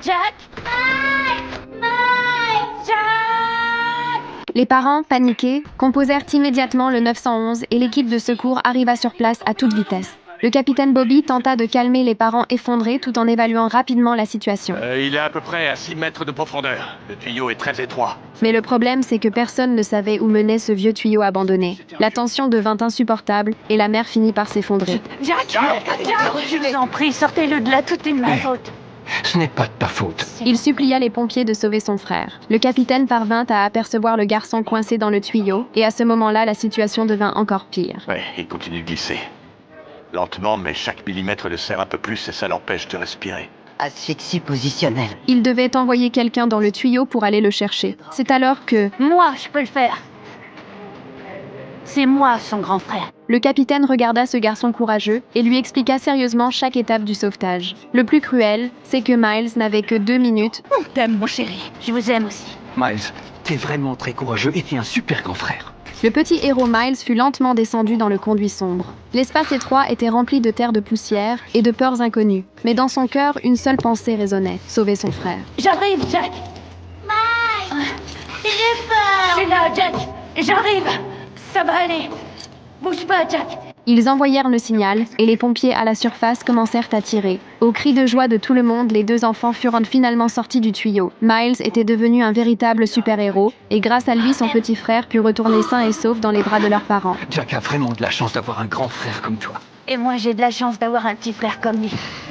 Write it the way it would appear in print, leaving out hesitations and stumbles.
Jack! Mike! Mike! Jack! Les parents, paniqués, composèrent immédiatement le 911 et l'équipe de secours arriva sur place à toute vitesse. Le capitaine Bobby tenta de calmer les parents effondrés tout en évaluant rapidement la situation. Il est à peu près à 6 mètres de profondeur. Le tuyau est très étroit. Mais le problème, c'est que personne ne savait où menait ce vieux tuyau abandonné. La tension devint insupportable et la mer finit par s'effondrer. Jack! Jack! Je vous en prie, sortez-le de là, tout est de ma faute. Ce n'est pas de ta faute. Il supplia les pompiers de sauver son frère. Le capitaine parvint à apercevoir le garçon coincé dans le tuyau et à ce moment-là, la situation devint encore pire. Ouais, il continue de glisser. Lentement, mais chaque millimètre le serre un peu plus et ça l'empêche de respirer. Asphyxie positionnelle. Il devait envoyer quelqu'un dans le tuyau pour aller le chercher. C'est alors que Moi, je peux le faire. C'est moi, son grand frère. le capitaine regarda ce garçon courageux et lui expliqua sérieusement chaque étape du sauvetage. Le plus cruel, c'est que Miles n'avait que 2 minutes. On t'aime, mon chéri. Je vous aime aussi. Miles, t'es vraiment très courageux et t'es un super grand frère. Le petit héros Miles fut lentement descendu dans le conduit sombre. L'espace étroit était rempli de terre de poussière et de peurs inconnues. Mais dans son cœur, une seule pensée résonnait, sauver son frère. J'arrive, Jack! Mike! J'ai peur! Je suis là, Jack! J'arrive! Ça va aller! Bouge pas, Jack! Ils envoyèrent le signal et les pompiers à la surface commencèrent à tirer. Aux cris de joie de tout le monde, les 2 enfants furent finalement sortis du tuyau. Miles était devenu un véritable super-héros et grâce à lui, son petit frère put retourner sain et sauf dans les bras de leurs parents. Jack a vraiment de la chance d'avoir un grand frère comme toi. Et moi, j'ai de la chance d'avoir un petit frère comme lui.